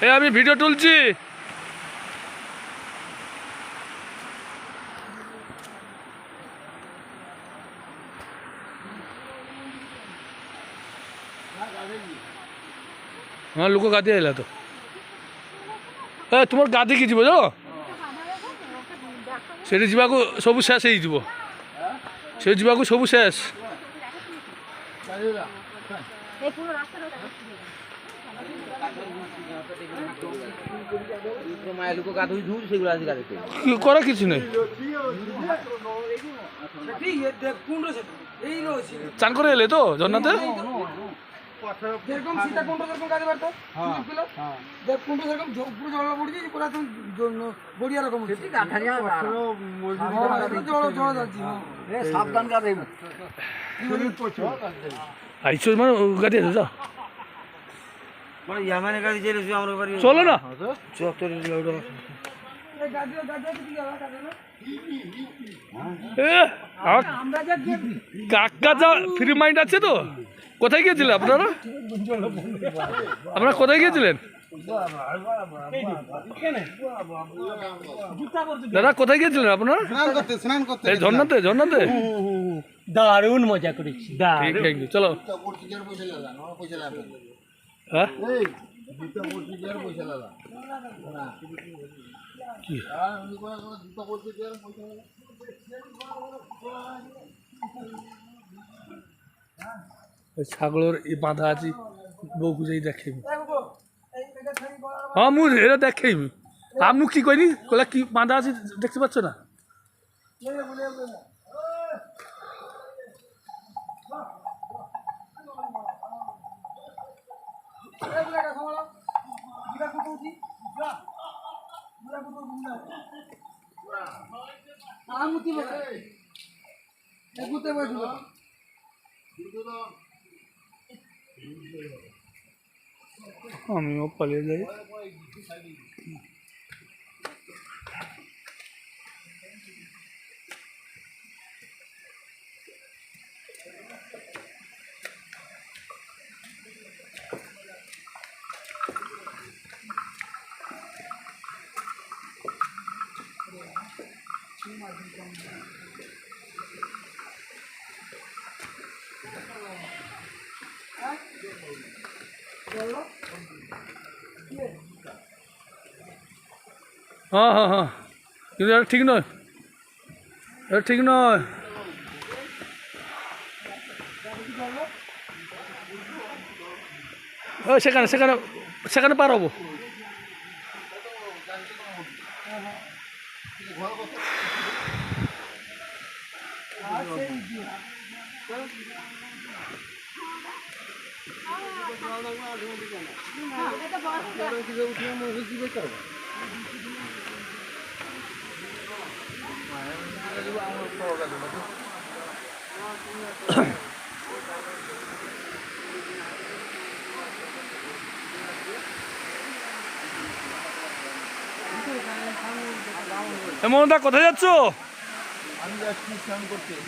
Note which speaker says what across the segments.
Speaker 1: এই আমি ভিডিও তুলছি। ହଁ ଲୋକ ଗାଧି ଆଇଲା ତ। ତୁମର ଗାଧିକି ଯିବ ଯ ସେଠି ଯିବାକୁ ସବୁ ଶେଷ ହେଇଯିବ। ସେ ଯିବାକୁ ସବୁ ଶେଷ। କରା କିଛି ନାହିଁ। চান করে এলে তো ঝর্ণাতে? আইসো মানে গাড়ি আছে যা চলো না কাকা যা ফ্রি মাইন্ড আছে তো। কোথায় গিয়েছিলেন আপনারা? আপনারা কোথায় গিয়েছিলেন দাদা? কোথায় গিয়েছিলেন আপনারা? ঝর্ণাতে ঝর্ণাতে
Speaker 2: দারুণ মজা করেছি।
Speaker 1: চলো হ্যাঁ ছাগলের এই বাঁধা আছে বউ খুঁজেই দেখেবি। হ্যাঁ মু এটা দেখেইবি। আমি কি কইনি কলা কি বাঁধা আছে দেখতে পাচ্ছ না? আমিও পালিয়ে যাই। হ্যাঁ হ্যাঁ হ্যাঁ কিন্তু এটা ঠিক নয়, এটা ঠিক নয়। সেখানে সেখানে সেখানে পার হবো। মমতা কোথায় যাচ্ছ?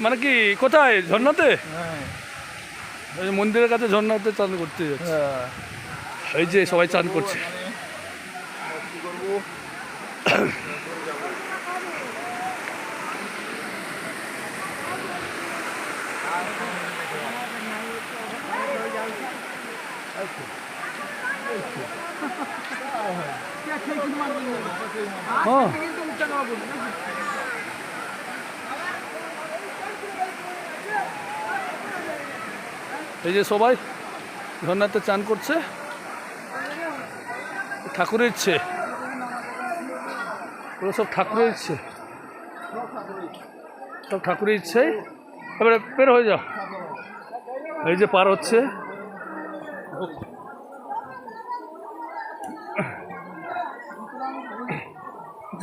Speaker 1: মানে কি কোথায়? ঝর্ণাতে? মন্দিরের কাছে ঝর্ণাতে চান করতে যাচ্ছে। এই যে সবাই চান করছে। এই যে সবাই ঝর্ণাতে চান করছে ঠাকুরের ইচ্ছে। ওগুলো সব ঠাকুরের ইচ্ছে, সব ঠাকুরের ইচ্ছে। এবারে বের হয়ে যাও। এই যে পার হচ্ছে।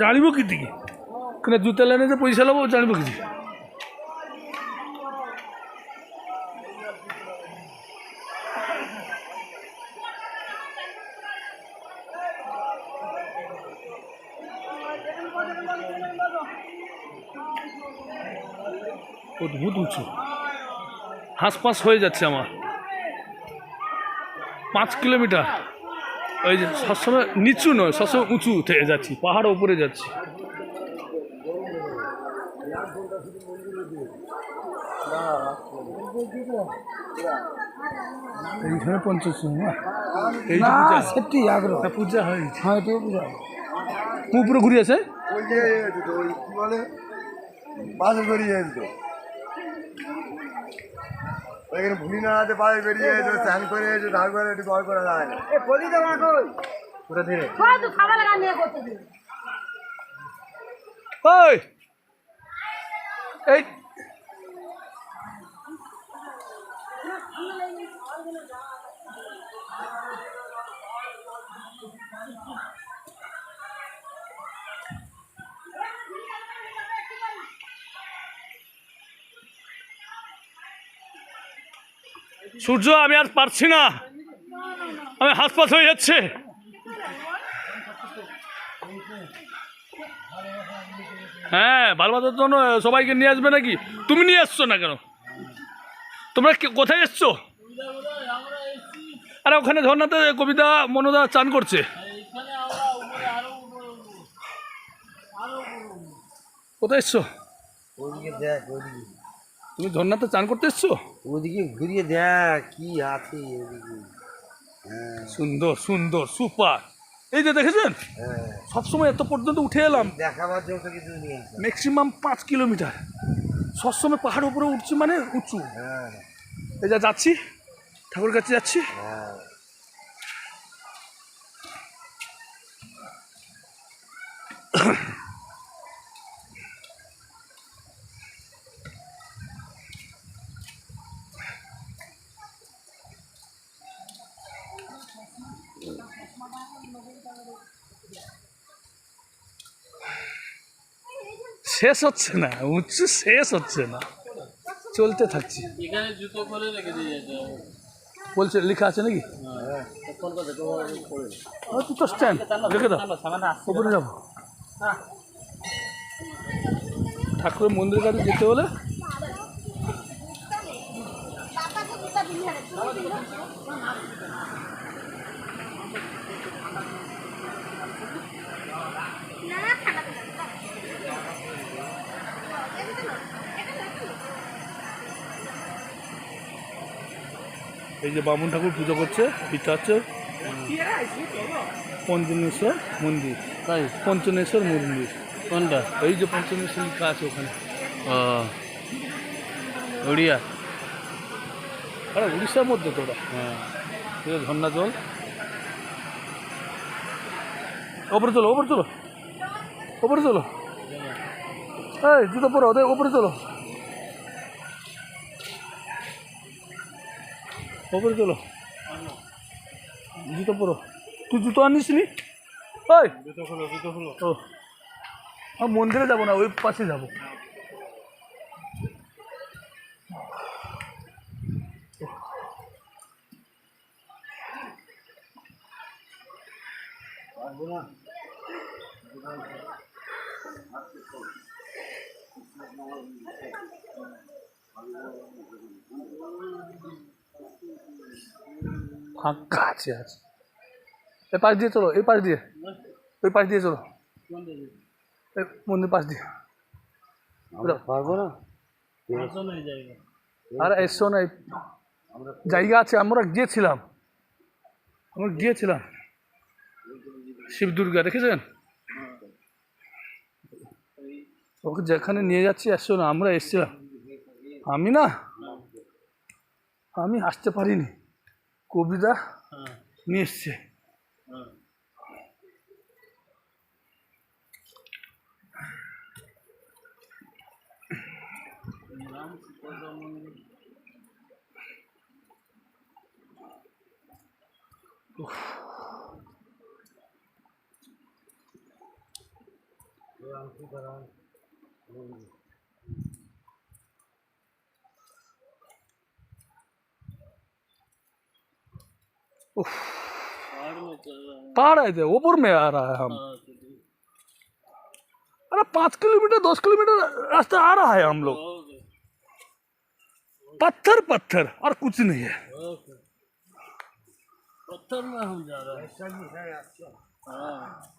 Speaker 1: জানিব কি দিকে কিন্তু জুতা লাইনে যে পয়সা লব জানিব কি? অদ্ভুত উঁচু, হাঁসফাঁস হয়ে যাচ্ছে আমার। 5 কিলোমিটার ওই যে সবসময় নিচু নয়, সবসময় উঁচু উঠে যাচ্ছি, পাহাড় উপরে যাচ্ছি। এইখানে পঞ্চাশ না, এই যে পূজা,
Speaker 2: সেটি আগ্রহ
Speaker 1: পূজা হয়েছে।
Speaker 2: হ্যাঁ এটাও পূজা
Speaker 1: উপরে ঘুরে আছে।
Speaker 3: ওই যে ওই কি বলে বাসে বেরিয়ে যেত ওইখানে ভুলি না আছে, বাসে বেরিয়ে যেত, স্নান করে যেত, ধান করে একটু গড় করা যায় না। পুরো ধীরে
Speaker 1: ওই এই সূর্য, আমি আর পারছি না, আমি হাসপাত হয়ে যাচ্ছে। হ্যাঁ, ভালোবাসার জন্য সবাইকে নিয়ে আসবে নাকি? তুমি নিয়ে আসছো না কেন? তোমরা কোথায় এসছো? আরে ওখানে ঝর্ণাতে কবিতা মনোদা চান করছে। কোথায় এসছো?
Speaker 3: ওদিকে দেখ, ওদিকে
Speaker 1: তুমি ঝর্ণাতে চান করতে এসছো?
Speaker 3: ওদিকে ঘুরিয়ে দেখ কি আছে ওদিকে।
Speaker 1: সুন্দর সুন্দর, সুপার। এই যে দেখেছেন,
Speaker 3: হ্যাঁ,
Speaker 1: সবসময় এত পর্যন্ত উঠে এলাম,
Speaker 3: দেখাবার জন্য কিছু নিয়ে আসে।
Speaker 1: Maximum 5 kilometre. সবসময় পাহাড় উপরে উঠছি মানে উঁচু।
Speaker 3: হ্যাঁ
Speaker 1: এই যা যাচ্ছি, ঠাকুর কাছে যাচ্ছি।
Speaker 3: হ্যাঁ
Speaker 1: শেষ হচ্ছে না, উঁচু শেষ হচ্ছে না, চলতে থাকছি।
Speaker 2: এখানে জুতো খুলে রেখে দিয়ে যেতে হবে
Speaker 1: বলছে লেখা আছে নাকি? ও তো স্ট্যান্ড রেখে দাও, উপরে যাবো। ঠাকুরের মন্দির কাছে যেতে হলে এই যে বামুন ঠাকুর পুজো করছে, এটা হচ্ছে পঞ্চনেশ্বর মন্দির।
Speaker 2: তাই
Speaker 1: পঞ্চনেশ্বর মন্দির
Speaker 2: কোনটা?
Speaker 1: এই যে পঞ্চনেশ্বর লেখা আছে ওখানে।
Speaker 2: ও উড়িয়া।
Speaker 1: আরে উড়িষ্যার মধ্যে তো ওরা।
Speaker 2: হ্যাঁ
Speaker 1: এই যে ঝর্ণা জল, ওপরে চলো, ওপরে চলো, ওপরে চলো। এই জুতো পরো, ওদের ওপরে চলো, ওপরে চলো, জুতো পরো। তুই জুতো আনিস নি? ওই
Speaker 2: জুতো খুলো, জুতো খুলো।
Speaker 1: ও, আমি মন্দিরে যাবো না, ওই পাশে যাবো। ফাঁকা আছে আছে, এই পাশ দিয়ে চলো, এই পাশ দিয়ে, ওই পাশ দিয়ে চলো, এই মন্দির পাশ দিয়ে।
Speaker 3: পারবো না।
Speaker 1: আর এসো না, জায়গা আছে, আমরা গিয়েছিলাম, শিব দুর্গা দেখেছেন? ওকে যেখানে নিয়ে যাচ্ছি, এসো না, আমরা এসছিলাম। আমি আসতে পারিনি, কবিতা নিয়ে এসছে। पहाड़ है, ऊपर में आ रहा है हम। अरे 5 किलोमीटर 10 किलोमीटर रास्ता आ रहा है हम लोग, पत्थर पत्थर और कुछ नहीं है।
Speaker 2: पत्थर में हम जा रहे हैं। हाँ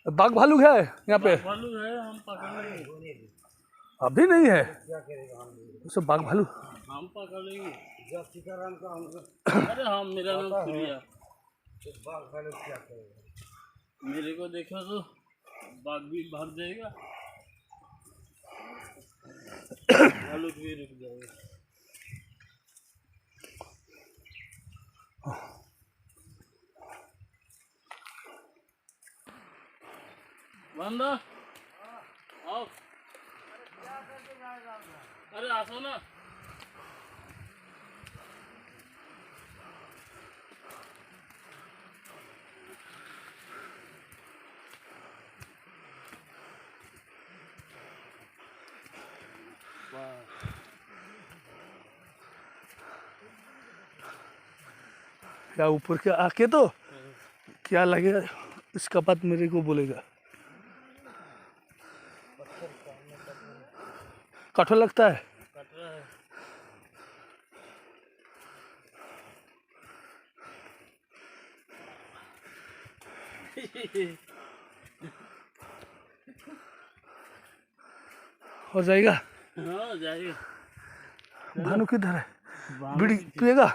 Speaker 1: बाघ भालू है यहाँ पे?
Speaker 2: भालू है, हम पकड़ लेंगे।
Speaker 1: अभी नहीं है उससे बाघ भालू?
Speaker 2: हम पकड़ लेंगे। अरे हाँ, मेरा नाम सूर्या। मेरे को देखा तो बाघ भी भाग जाएगा, भालू भी रुक जाएगा। बंदा आओ, अरे आसो ना।
Speaker 1: या ऊपर के आके तो क्या लगेगा, इसका बात मेरे को बोलेगा। कठोर लगता है।
Speaker 2: कट रहा है।
Speaker 1: हो जाएगा।
Speaker 2: हाँ जाएगा।
Speaker 1: भानु किधर है? बीड़ी पिएगा?